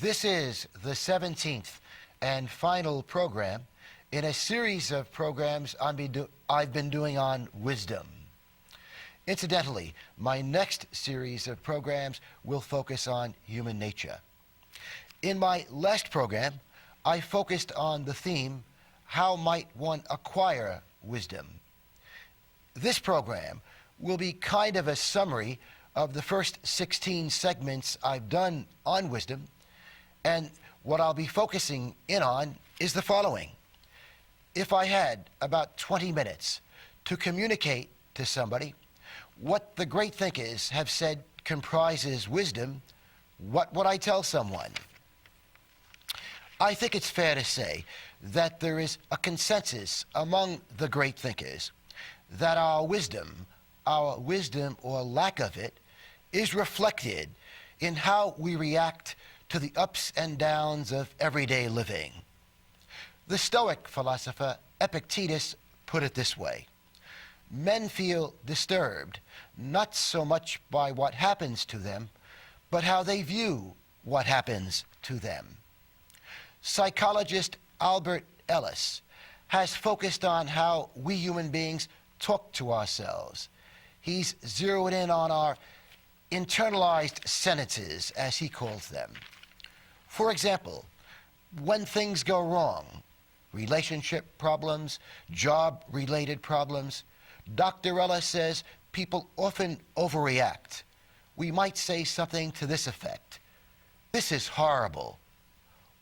This is the 17th and final program in a series of programs I've been doing on wisdom. Incidentally, my next series of programs will focus on human nature. In my last program, I focused on the theme, how might one acquire wisdom? This program will be kind of a summary of the first 16 segments I've done on wisdom, and what I'll be focusing in on is the following. If I had about 20 minutes to communicate to somebody what the great thinkers have said comprises wisdom, what would I tell someone? I think it's fair to say that there is a consensus among the great thinkers that our wisdom or lack of it, is reflected in how we react to the ups and downs of everyday living. The Stoic philosopher Epictetus put it this way: men feel disturbed not so much by what happens to them, but how they view what happens to them. Psychologist Albert Ellis has focused on how we human beings talk to ourselves. He's zeroed in on our internalized sentences, as he calls them. For example, when things go wrong, relationship problems, job-related problems, Dr. Ellis says people often overreact. We might say something to this effect: "This is horrible.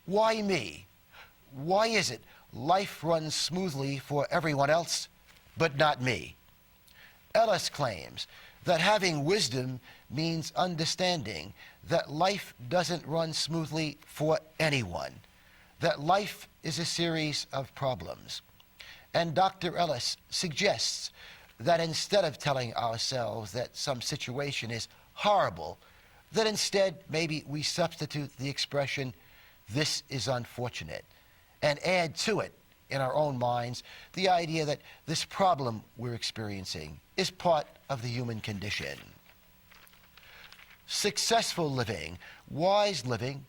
Why me? Why is it life runs smoothly for everyone else, but not me?" Ellis claims that having wisdom means understanding that life doesn't run smoothly for anyone, that life is a series of problems. And Dr. Ellis suggests that instead of telling ourselves that some situation is horrible, that instead maybe we substitute the expression, "This is unfortunate," and add to it in our own minds the idea that this problem we're experiencing is part of the human condition. Successful living, wise living,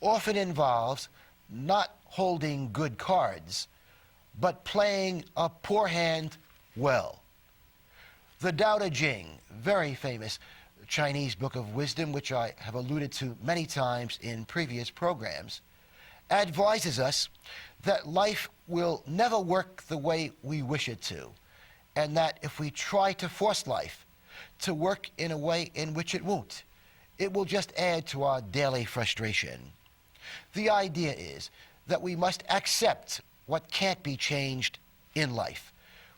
often involves not holding good cards, but playing a poor hand well. The Tao Te Ching, very famous Chinese book of wisdom, which I have alluded to many times in previous programs, advises us that life will never work the way we wish it to, and that if we try to force life to work in a way in which it won't, it will just add to our daily frustration. The idea is that we must accept what can't be changed in life.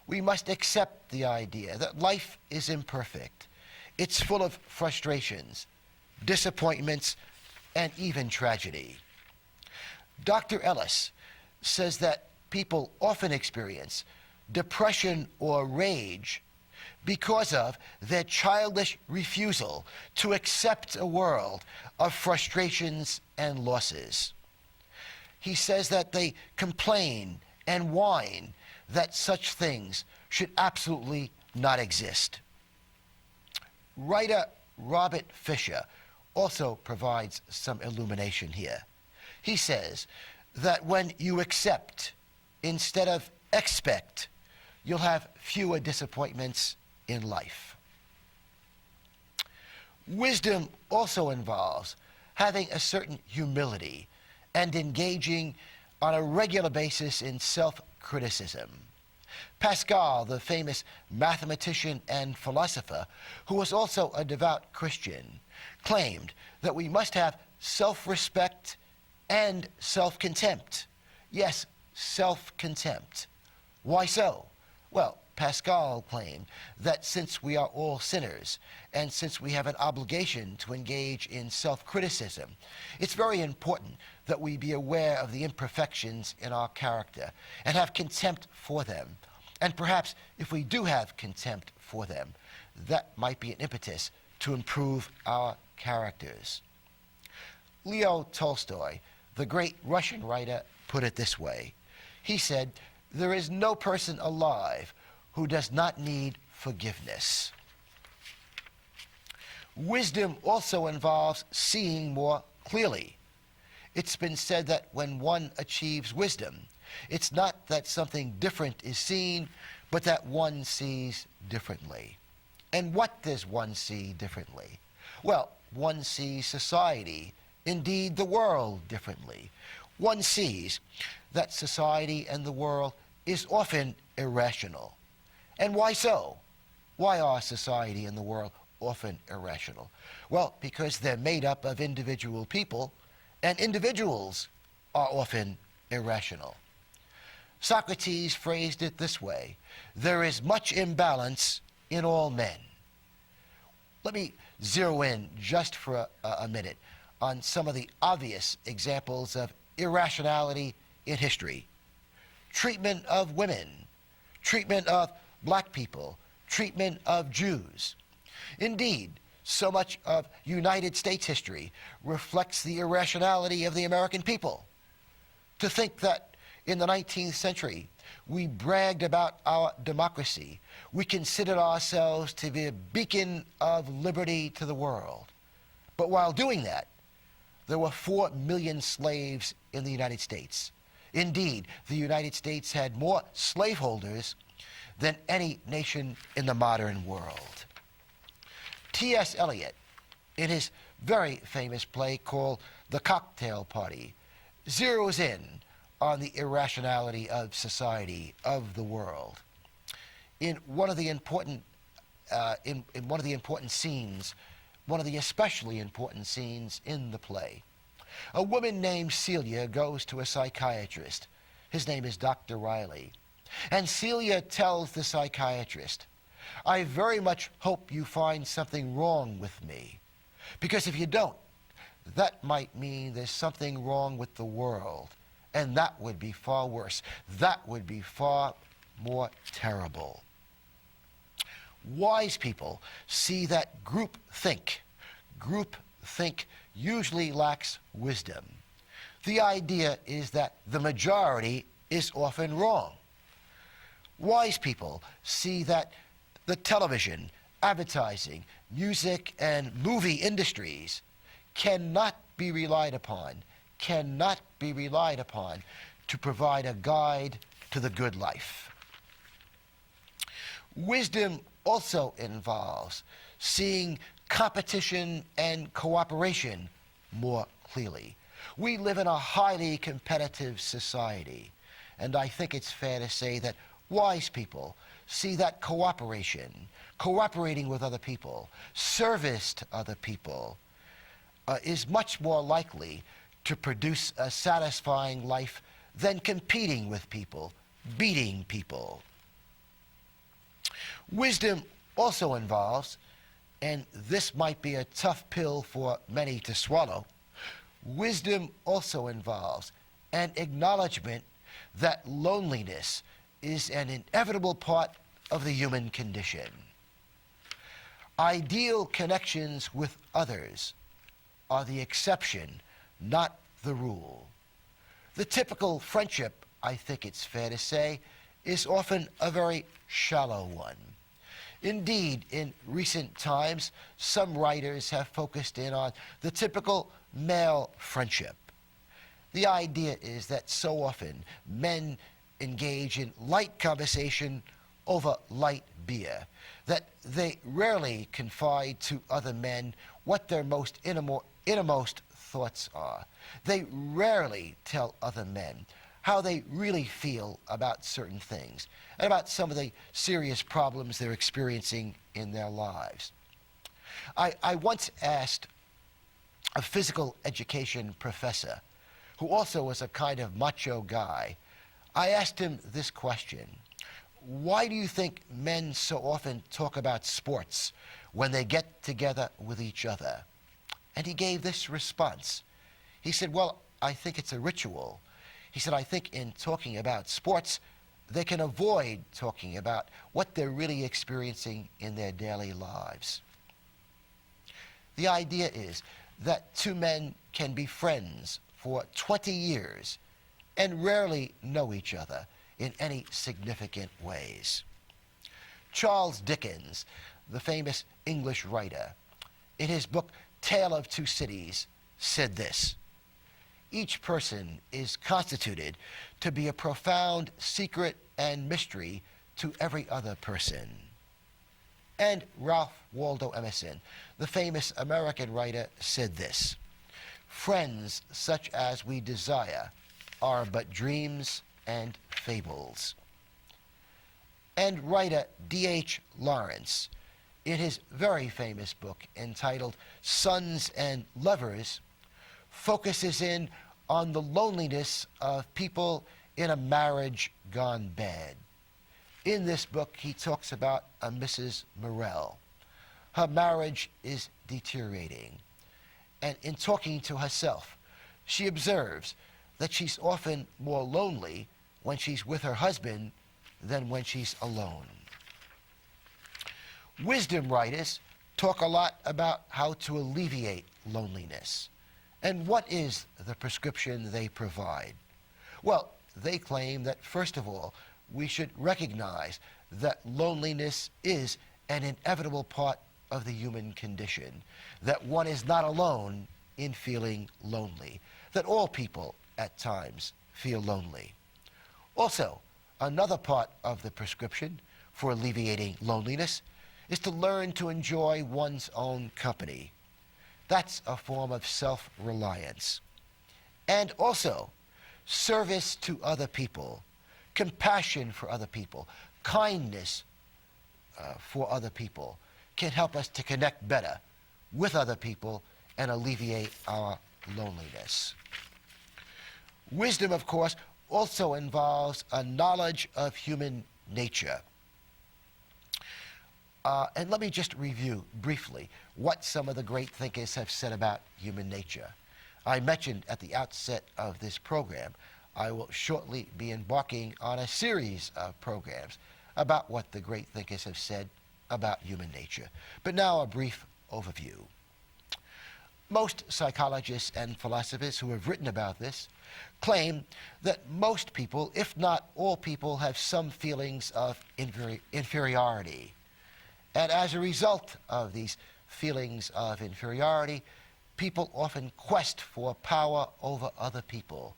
We must accept the idea that life is imperfect. It's full of frustrations, disappointments, and even tragedy. Dr. Ellis says that people often experience depression or rage because of their childish refusal to accept a world of frustrations and losses. He says that they complain and whine that such things should absolutely not exist. Writer Robert Fisher also provides some illumination here. He says that when you accept instead of expect, you'll have fewer disappointments in life. Wisdom also involves having a certain humility and engaging on a regular basis in self-criticism. Pascal, the famous mathematician and philosopher, who was also a devout Christian, claimed that we must have self-respect and self-contempt. Yes, self-contempt. Why so? Well, Pascal claimed that since we are all sinners, and since we have an obligation to engage in self-criticism, it's very important that we be aware of the imperfections in our character and have contempt for them. And perhaps if we do have contempt for them, that might be an impetus to improve our characters. Leo Tolstoy, the great Russian writer, put it this way. He said, "There is no person alive who does not need forgiveness." Wisdom also involves seeing more clearly. It's been said that when one achieves wisdom, it's not that something different is seen, but that one sees differently. And what does one see differently? Well, one sees society, indeed the world, differently. One sees that society and the world is often irrational. And why so? Why are society and the world often irrational? Well, because they're made up of individual people, and individuals are often irrational. Socrates phrased it this way: there is much imbalance in all men. Let me zero in just for a minute on some of the obvious examples of irrationality in history. Treatment of women, treatment of black people, treatment of Jews. Indeed, so much of United States history reflects the irrationality of the American people. To think that in the 19th century we bragged about our democracy, we considered ourselves to be a beacon of liberty to the world. But while doing that, there were 4 million slaves in the United States. Indeed, the United States had more slaveholders than any nation in the modern world. T.S. Eliot, in his very famous play called The Cocktail Party, zeroes in on the irrationality of society, of the world. In one of the important scenes, one of the especially important scenes in the play, a woman named Celia goes to a psychiatrist. His name is Dr. Riley. And Celia tells the psychiatrist, I very much hope you find something wrong with me, because if you don't, that might mean there's something wrong with the world, and that would be far worse. That would be far more terrible. Wise people see that groupthink usually lacks wisdom. The idea is that the majority is often wrong. Wise people see that the television, advertising, music, and movie industries cannot be relied upon to provide a guide to the good life. Wisdom also involves seeing competition and cooperation more clearly. We live in a highly competitive society, and I think it's fair to say that wise people see that cooperating with other people, service to other people, is much more likely to produce a satisfying life than competing with people, beating people. Wisdom also involves, and this might be a tough pill for many to swallow, wisdom also involves an acknowledgement that loneliness is an inevitable part of the human condition. Ideal connections with others are the exception, not the rule. The typical friendship, I think it's fair to say, is often a very shallow one. Indeed, in recent times, some writers have focused in on the typical male friendship. The idea is that so often men engage in light conversation over light beer, that they rarely confide to other men what their most innermost thoughts are. They rarely tell other men how they really feel about certain things and about some of the serious problems they're experiencing in their lives. I once asked a physical education professor, who also was a kind of macho guy, I asked him this question: why do you think men so often talk about sports when they get together with each other? And he gave this response. He said, well, I think it's a ritual. He said, I think in talking about sports, they can avoid talking about what they're really experiencing in their daily lives. The idea is that two men can be friends for 20 years and rarely know each other in any significant ways. Charles Dickens, the famous English writer, in his book Tale of Two Cities, said this: each person is constituted to be a profound secret and mystery to every other person. And Ralph Waldo Emerson, the famous American writer, said this: "Friends such as we desire are but dreams and fables." And writer D.H. Lawrence, in his very famous book entitled Sons and Lovers, focuses in on the loneliness of people in a marriage gone bad. In this book, he talks about a Mrs. Morell. Her marriage is deteriorating, and in talking to herself, she observes that she's often more lonely when she's with her husband than when she's alone. Wisdom writers talk a lot about how to alleviate loneliness. And what is the prescription they provide? Well, they claim that, first of all, we should recognize that loneliness is an inevitable part of the human condition, that one is not alone in feeling lonely, that all people at times feel lonely. Also, another part of the prescription for alleviating loneliness is to learn to enjoy one's own company. That's a form of self-reliance. And also, service to other people, compassion for other people, kindness for other people can help us to connect better with other people and alleviate our loneliness. Wisdom, of course, also involves a knowledge of human nature. And let me just review briefly what some of the great thinkers have said about human nature. I mentioned at the outset of this program, I will shortly be embarking on a series of programs about what the great thinkers have said about human nature. But now a brief overview. Most psychologists and philosophers who have written about this claim that most people, if not all people, have some feelings of inferiority. And as a result of these feelings of inferiority, people often quest for power over other people.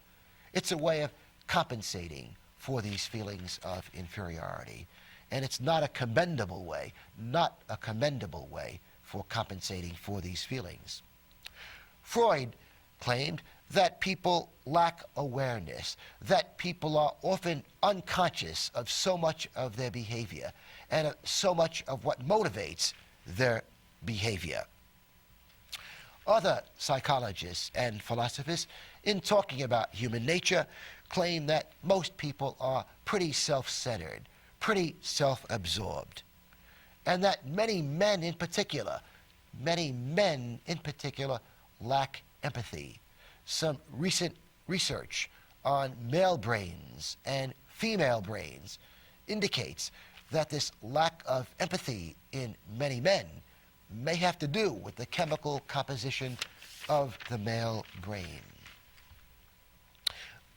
It's a way of compensating for these feelings of inferiority. And it's not a commendable way for compensating for these feelings. Freud claimed that people lack awareness, that people are often unconscious of so much of their behavior and so much of what motivates their behavior. Other psychologists and philosophers, in talking about human nature, claim that most people are pretty self-centered, pretty self-absorbed, and that many men in particular lack empathy. Some recent research on male brains and female brains indicates that this lack of empathy in many men may have to do with the chemical composition of the male brain.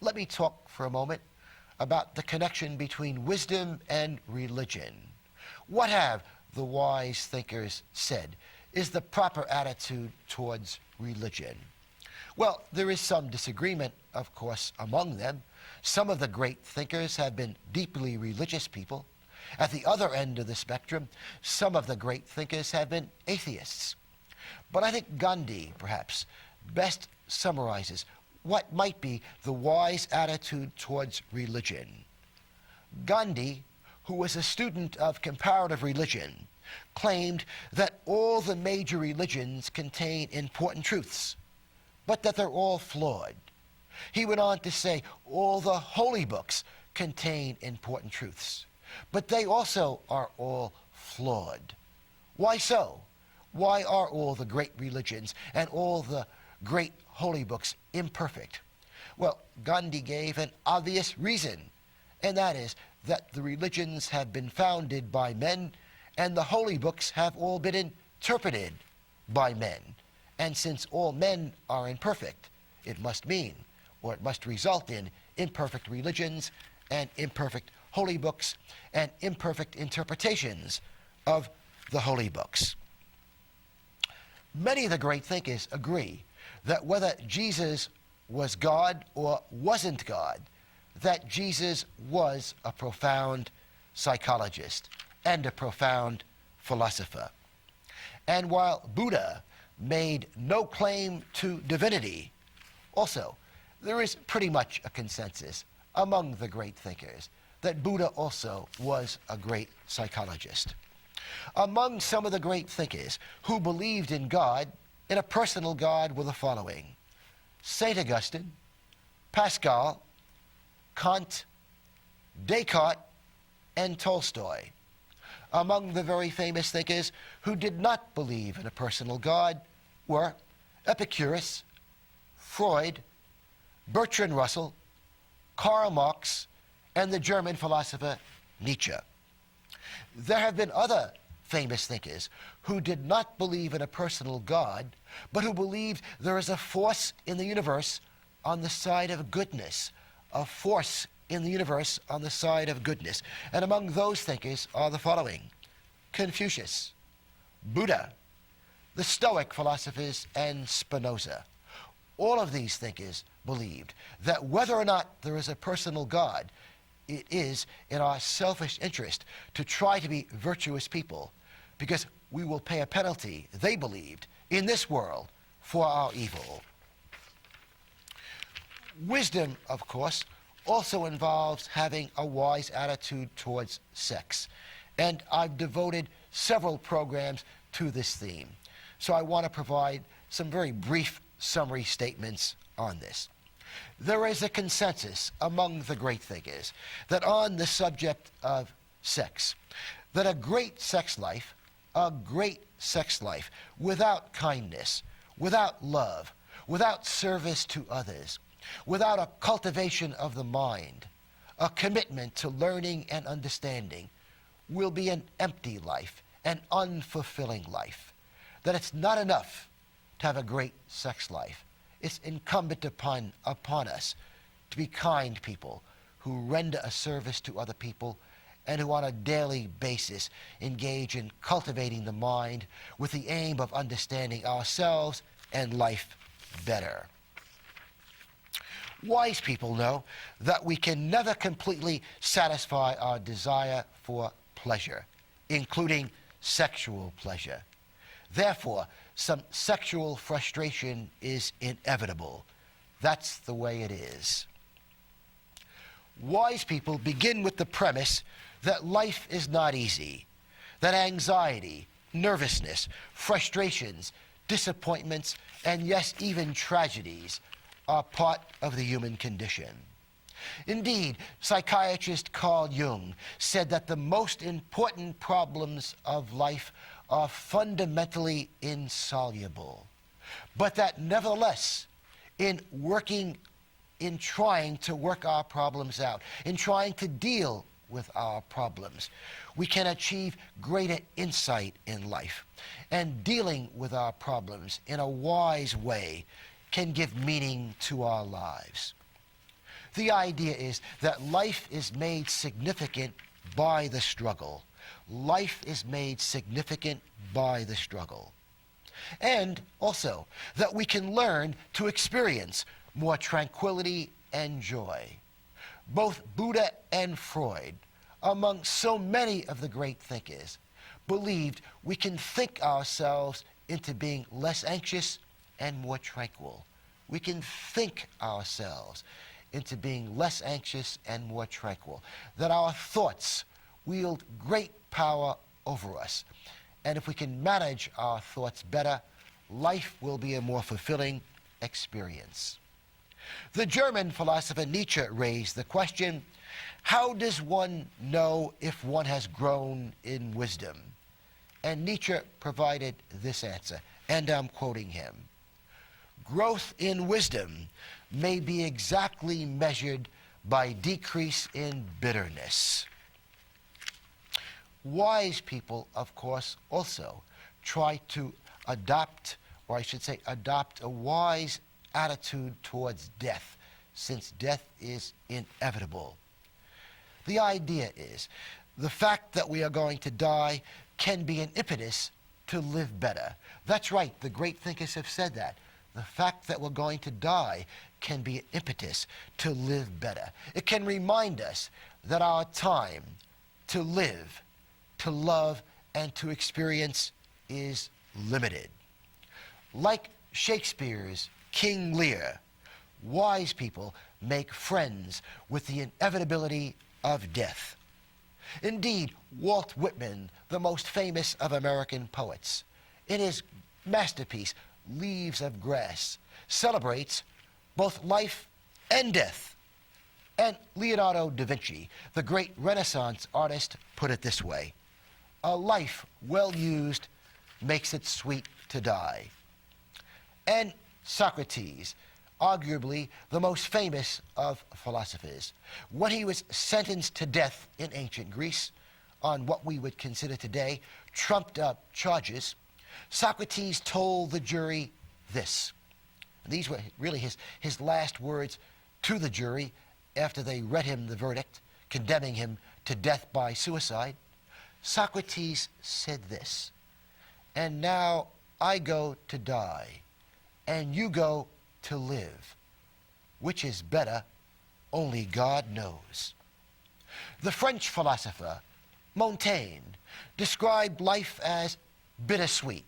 Let me talk for a moment about the connection between wisdom and religion. What have the wise thinkers said is the proper attitude towards religion? Well, there is some disagreement, of course, among them. Some of the great thinkers have been deeply religious people. At the other end of the spectrum, some of the great thinkers have been atheists. But I think Gandhi, perhaps, best summarizes what might be the wise attitude towards religion. Gandhi, who was a student of comparative religion, claimed that all the major religions contain important truths, but that they're all flawed. He went on to say all the holy books contain important truths, but they also are all flawed. Why so? Why are all the great religions and all the great holy books imperfect? Well, Gandhi gave an obvious reason, and that is that the religions have been founded by men and the holy books have all been interpreted by men. And since all men are imperfect, it must mean, or it must result in, imperfect religions and imperfect holy books and imperfect interpretations of the holy books. Many of the great thinkers agree that whether Jesus was God or wasn't God, that Jesus was a profound psychologist and a profound philosopher. And while Buddha made no claim to divinity, also, there is pretty much a consensus among the great thinkers that Buddha also was a great psychologist. Among some of the great thinkers who believed in God, in a personal God, were the following: St. Augustine, Pascal, Kant, Descartes, and Tolstoy. Among the very famous thinkers who did not believe in a personal God were Epicurus, Freud, Bertrand Russell, Karl Marx, and the German philosopher Nietzsche. There have been other famous thinkers who did not believe in a personal God, but who believed there is a force in the universe on the side of goodness, a force in the universe on the side of goodness. And among those thinkers are the following: Confucius, Buddha, the Stoic philosophers, and Spinoza. All of these thinkers believed that whether or not there is a personal God, it is in our selfish interest to try to be virtuous people, because we will pay a penalty, they believed, in this world for our evil. Wisdom, of course, also involves having a wise attitude towards sex. And I've devoted several programs to this theme. So I want to provide some very brief summary statements on this. There is a consensus among the great thinkers that on the subject of sex, that a great sex life without kindness, without love, without service to others, without a cultivation of the mind, a commitment to learning and understanding, will be an empty life, an unfulfilling life. That it's not enough to have a great sex life. It's incumbent upon us to be kind people who render a service to other people and who on a daily basis engage in cultivating the mind with the aim of understanding ourselves and life better. Wise people know that we can never completely satisfy our desire for pleasure, including sexual pleasure. Therefore, some sexual frustration is inevitable. That's the way it is. Wise people begin with the premise that life is not easy, that anxiety, nervousness, frustrations, disappointments, and yes, even tragedies are part of the human condition. Indeed, psychiatrist Carl Jung said that the most important problems of life are fundamentally insoluble, but that nevertheless, in trying to work our problems out, in trying to deal with our problems, we can achieve greater insight in life. And dealing with our problems in a wise way can give meaning to our lives. The idea is that life is made significant by the struggle. Life is made significant by the struggle. And also that we can learn to experience more tranquility and joy. Both Buddha and Freud, among so many of the great thinkers, believed we can think ourselves into being less anxious and more tranquil. We can think ourselves into being less anxious and more tranquil. That our thoughts wield great power over us. And if we can manage our thoughts better, life will be a more fulfilling experience. The German philosopher Nietzsche raised the question, how does one know if one has grown in wisdom? And Nietzsche provided this answer, and I'm quoting him. Growth in wisdom may be exactly measured by decrease in bitterness. Wise people, of course, also try to adopt a wise attitude towards death, since death is inevitable. The idea is the fact that we are going to die can be an impetus to live better. That's right, the great thinkers have said that. The fact that we're going to die can be an impetus to live better. It can remind us that our time to live, to love, and to experience is limited. Like Shakespeare's King Lear, wise people make friends with the inevitability of death. Indeed, Walt Whitman, the most famous of American poets, in his masterpiece, Leaves of Grass, celebrates both life and death. And Leonardo da Vinci, the great Renaissance artist, put it this way: a life well used makes it sweet to die. And Socrates, arguably the most famous of philosophers, when he was sentenced to death in ancient Greece on what we would consider today trumped up charges, Socrates told the jury this. These were really his last words to the jury after they read him the verdict, condemning him to death by suicide. Socrates said this: "And now I go to die, and you go to live. Which is better, only God knows." The French philosopher Montaigne described life as bittersweet.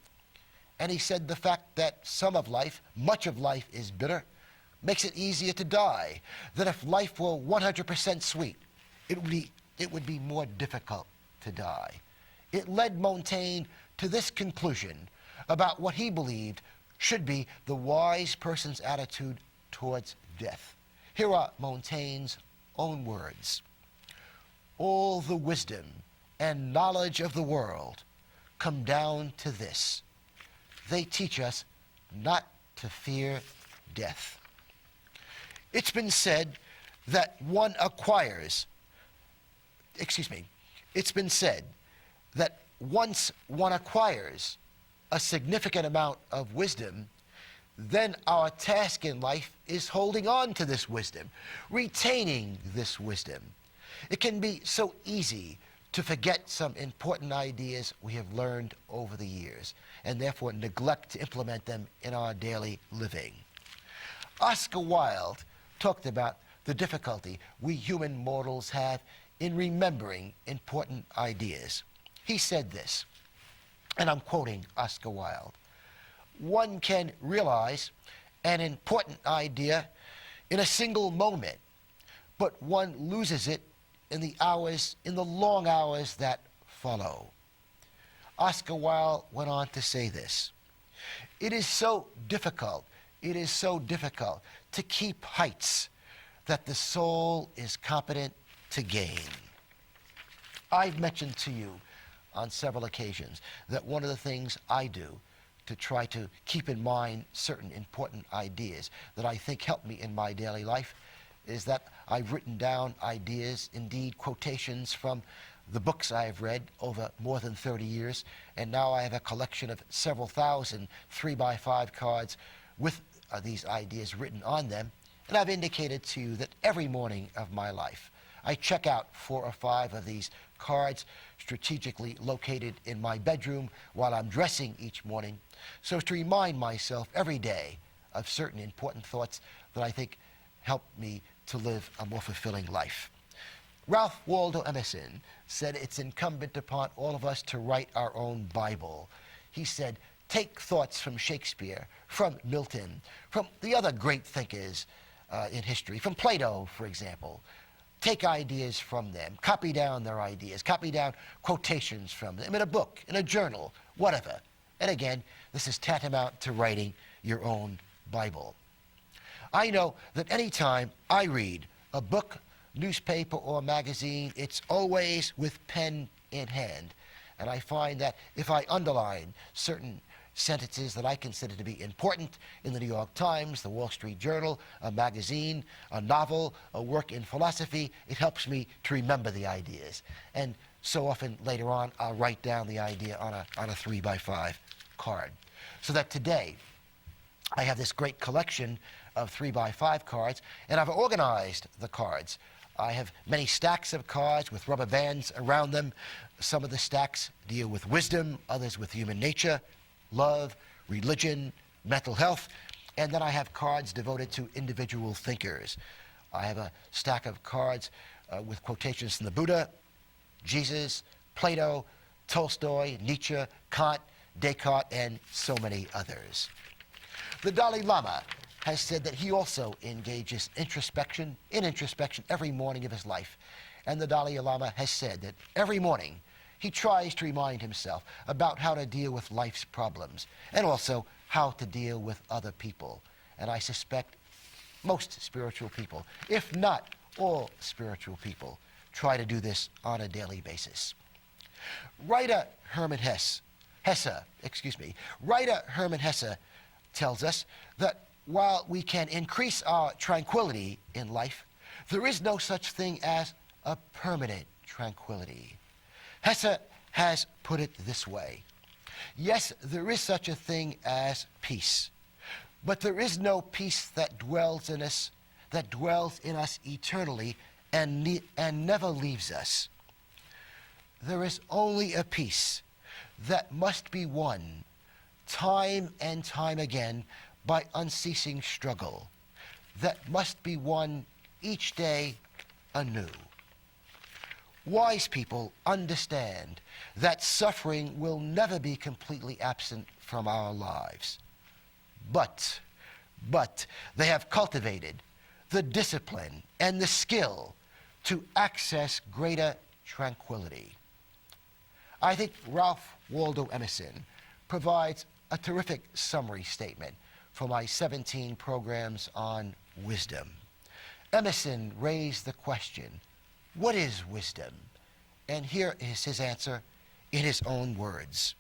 And he said the fact that some of life, much of life, is bitter makes it easier to die. That if life were 100% sweet, it would be more difficult to die. It led Montaigne to this conclusion about what he believed should be the wise person's attitude towards death. Here are Montaigne's own words: "All the wisdom and knowledge of the world come down to this: they teach us not to fear death." It's been said that it's been said that once one acquires a significant amount of wisdom, then our task in life is holding on to this wisdom, retaining this wisdom. It can be so easy to forget some important ideas we have learned over the years, and therefore neglect to implement them in our daily living. Oscar Wilde talked about the difficulty we human mortals have in remembering important ideas. He said this, and I'm quoting Oscar Wilde: "One can realize an important idea in a single moment, but one loses it in the long hours that follow." Oscar Wilde went on to say this: it is so difficult to keep heights that the soul is competent to gain." I've mentioned to you on several occasions that one of the things I do to try to keep in mind certain important ideas that I think help me in my daily life is that I've written down ideas, indeed quotations from the books I've read over more than 30 years, and now I have a collection of several thousand 3x5 cards with these ideas written on them. And I've indicated to you that every morning of my life I check out 4 or 5 of these cards strategically located in my bedroom while I'm dressing each morning, so as to remind myself every day of certain important thoughts that I think help me to live a more fulfilling life. Ralph Waldo Emerson said it's incumbent upon all of us to write our own Bible. He said, take thoughts from Shakespeare, from Milton, from the other great thinkers in history, from Plato, for example. Take ideas from them, copy down their ideas, copy down quotations from them in a book, in a journal, whatever. And again, this is tantamount to writing your own Bible. I know that any time I read a book, newspaper, or magazine, it's always with pen in hand. And I find that if I underline certain sentences that I consider to be important in the New York Times, the Wall Street Journal, a magazine, a novel, a work in philosophy, it helps me to remember the ideas. And so often later on, I'll write down the idea on a 3x5 card. So that today, I have this great collection of 3x5 cards, and I've organized the cards. I have many stacks of cards with rubber bands around them. Some of the stacks deal with wisdom, others with human nature, love, religion, mental health. And then I have cards devoted to individual thinkers. I have a stack of cards with quotations from the Buddha, Jesus, Plato, Tolstoy, Nietzsche, Kant, Descartes, and so many others. The Dalai Lama has said that he also engages in introspection every morning of his life. And the Dalai Lama has said that every morning he tries to remind himself about how to deal with life's problems and also how to deal with other people. And I suspect most spiritual people, if not all spiritual people, try to do this on a daily basis. Writer Hermann Hesse tells us that while we can increase our tranquility in life, there is no such thing as a permanent tranquility. Hesse has put it this way: yes, there is such a thing as peace, but there is no peace that dwells in us eternally and never leaves us. There is only a peace that must be won time and time again by unceasing struggle, that must be won each day anew. Wise people understand that suffering will never be completely absent from our lives. But they have cultivated the discipline and the skill to access greater tranquility. I think Ralph Waldo Emerson provides a terrific summary statement for my 17 programs on wisdom. Emerson raised the question, what is wisdom? And here is his answer in his own words: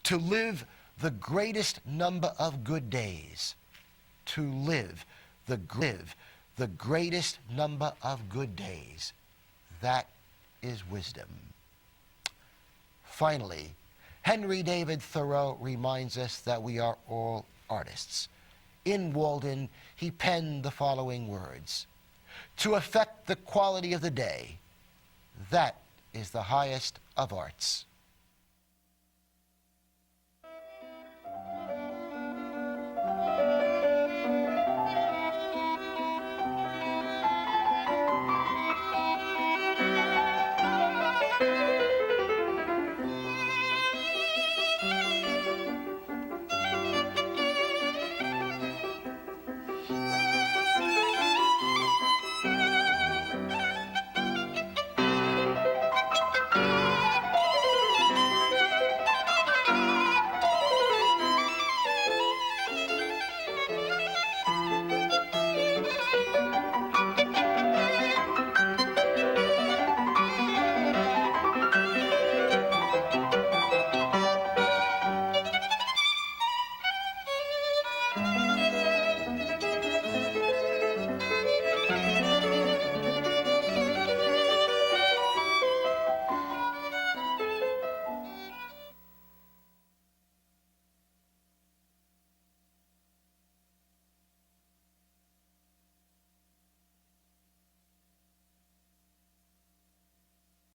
to live the greatest number of good days, to live the greatest number of good days. That is wisdom. Finally, Henry David Thoreau reminds us that we are all artists. In Walden, he penned the following words: to affect the quality of the day, that is the highest of arts.